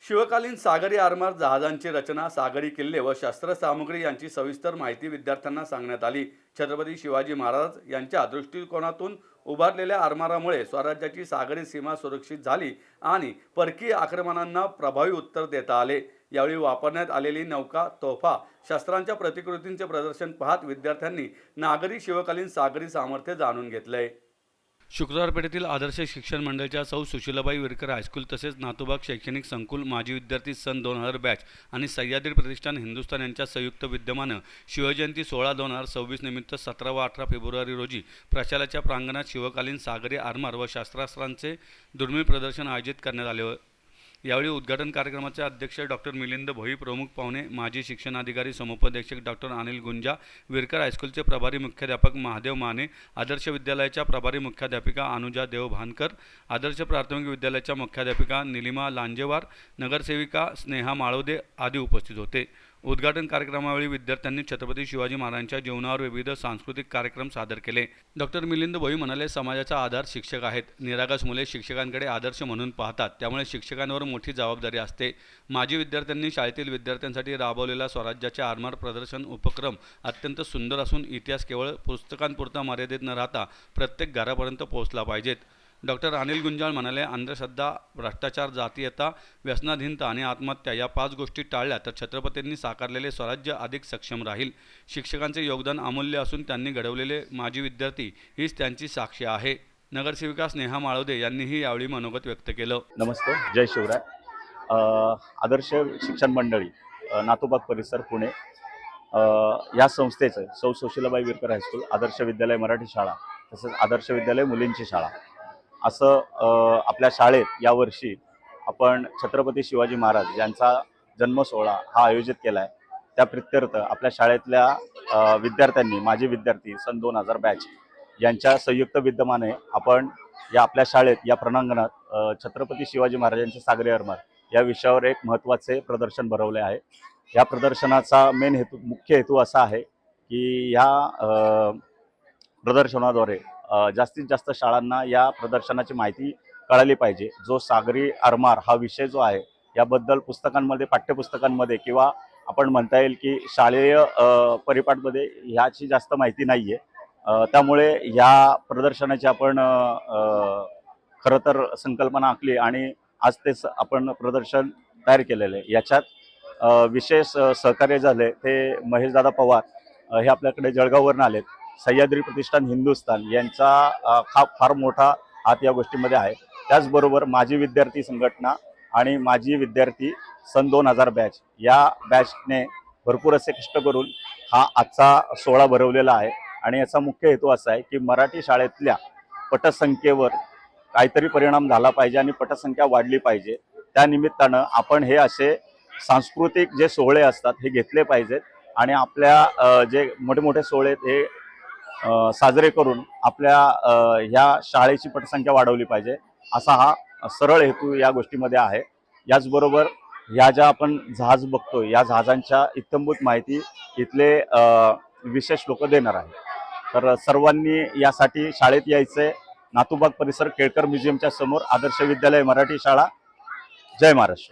शिवकालीन सागरी आरमार जहाजांची रचना, सागरी किल्ले व शस्त्रसामुग्री यांची सविस्तर माहिती विद्यार्थ्यांना सांगण्यात आली. छत्रपती शिवाजी महाराज यांच्या दृष्टिकोनातून उभारलेल्या आरमारामुळे स्वराज्याची सागरी सीमा सुरक्षित झाली आणि परकीय आक्रमणांना प्रभावी उत्तर देता आले. यावेळी वापरण्यात आलेली नौका, तोफा, शस्त्रांच्या प्रतिकृतींचे प्रदर्शन पाहत विद्यार्थ्यांनी नागरी शिवकालीन सागरी सामर्थ्य जाणून घेतले. शुक्रवार पेठेतील आदर्श शिक्षण मंडळाच्या सौ सुशीलाबाई विरकर हायस्कूल तसेच नातूबाग शैक्षणिक संकुल, माजी विद्यार्थी सन 2000 बॅच आणि सह्याद्री प्रतिष्ठान हिंदुस्थान यांच्या संयुक्त विद्यमानं शिवजयंती 16/2026 निमित्त 17 व 18 फेब्रुवारी रोजी प्रशालेच्या प्रांगणात शिवकालीन सागरी आरमार व शस्त्रास्त्रांचे दुर्मिळ प्रदर्शन आयोजित करण्यात आले. यावेळी उद्घाटन कार्यक्रमाचे अध्यक्ष डॉक्टर मिलिंद भोई, प्रमुख पाहुणे माजी शिक्षणाधिकारी समुपदेशक डॉक्टर अनिल गुंजा, विरकर हायस्कूलचे प्रभारी मुख्याध्यापक महादेव माने, आदर्श विद्यालयाच्या प्रभारी मुख्याध्यापिका अनुजा देवभानकर, आदर्श प्राथमिक विद्यालयाच्या मुख्याध्यापिका निलिमा लांजेवार, नगरसेविका स्नेहा माळोदे आदी उपस्थित होते. उद्घाटन कार्यक्रमावेळी विद्यार्थ्यांनी छत्रपती शिवाजी महाराजांच्या जीवनावर विविध सांस्कृतिक कार्यक्रम सादर केले. डॉक्टर मिलिंद भोई म्हणाले, समाजाचा आधार शिक्षक आहेत. निरागस मुले शिक्षकांकडे आदर्श म्हणून पाहतात, त्यामुळे शिक्षकांवर मोठी जबाबदारी असते. माजी विद्यार्थ्यांनी शाळेतील विद्यार्थ्यांसाठी राबवलेला स्वराज्याचे आरमार प्रदर्शन उपक्रम अत्यंत सुंदर असून इतिहास केवळ पुस्तकांपुरता मर्यादित न राहता प्रत्येक घरापर्यंत पोहोचला पाहिजेत. डॉक्टर अनिल गुंजाळ म्हणाले, अंधश्रद्धा, भ्रष्टाचार, जातीयता, व्यसनाधीनता आणि आत्महत्या या 5 गोष्टी टाळल्या तर छत्रपतींनी साकारलेले स्वराज्य अधिक सक्षम राहील. शिक्षकांचे योगदान अमूल्य असून त्यांनी घडवलेले माजी विद्यार्थी हीच त्यांची साक्ष आहे. नगरसेविका स्नेहा माळोदे यांनीही यावेळी मनोगत व्यक्त केलं. नमस्ते, जय शिवराय. आदर्श शिक्षण मंडळी, नातूबाग परिसर, पुणे या संस्थेचं सौ सुशीलाबाई विरकर हायस्कूल, आदर्श विद्यालय मराठी शाळा तसेच आदर्श विद्यालय मुलींची शाळा असं आपल्या शाळेत यावर्षी आपण छत्रपती शिवाजी महाराज यांचा जन्मसोहळा हा आयोजित केला आहे. त्या प्रित्यर्थ आपल्या शाळेतल्या विद्यार्थ्यांनी, माजी विद्यार्थी सन 2000 बॅच यांच्या संयुक्त विद्यमाने आपण या आपल्या शाळेत या प्रणांगणात छत्रपती शिवाजी महाराजांचे सागरी आरमार या विषयावर एक महत्त्वाचे प्रदर्शन भरवले आहे. या प्रदर्शनाचा मुख्य हेतू असा आहे की या प्रदर्शनाद्वारे जास्तीत जास्त शाळांना या प्रदर्शनाची माहिती कळाली पाहिजे. जो सागरी आरमार हा विषय जो आहे याबद्दल पुस्तकांमध्ये, पाठ्यपुस्तकांमध्ये किंवा आपण म्हणता येईल की शालेय परिपाठामध्ये ह्याची जास्त माहिती नाही आहे. त्यामुळे या प्रदर्शनाची आपण खरं तर संकल्पना आखली आणि आज ते आपण प्रदर्शन तयार केलेलं आहे. याच्यात विशेष सहकार्य झाले ते महेशदादा पवार हे आपल्याकडे जळगाववरून आलेत. सह्याद्री प्रतिष्ठान हिंदुस्थान यांचा फार मोठा हात या गोष्टीमध्ये आहे. त्याचबरोबर माजी विद्यार्थी संघटना आणि माजी विद्यार्थी सन 2000 बॅच या बॅचने भरपूर असे कष्ट करून हा आजचा सोहळा भरवलेला आहे. आणि याचा मुख्य हेतू असा आहे की मराठी शाळेतल्या पटसंख्येवर काहीतरी परिणाम झाला पाहिजे आणि पटसंख्या वाढली पाहिजे. त्या निमित्तानं आपण हे असे सांस्कृतिक जे सोहळे असतात हे घेतले पाहिजेत आणि आपल्या जे मोठे मोठे सोहळे हे साजरे करून आपल्या ह्या शाळेची पटसंख्या वाढवली पाहिजे, असा हा सरळ हेतू या गोष्टीमध्ये आहे. याचबरोबर ह्या ज्या आपण जहाज बघतो या जहाजांच्या इत्थंभूत माहिती इथले विशेष लोक देणार आहेत. तर सर्वांनी यासाठी शाळेत यायचे. नातूबाग परिसर केळकर म्युझियमच्या समोर, आदर्श विद्यालय मराठी शाळा. जय महाराष्ट्र.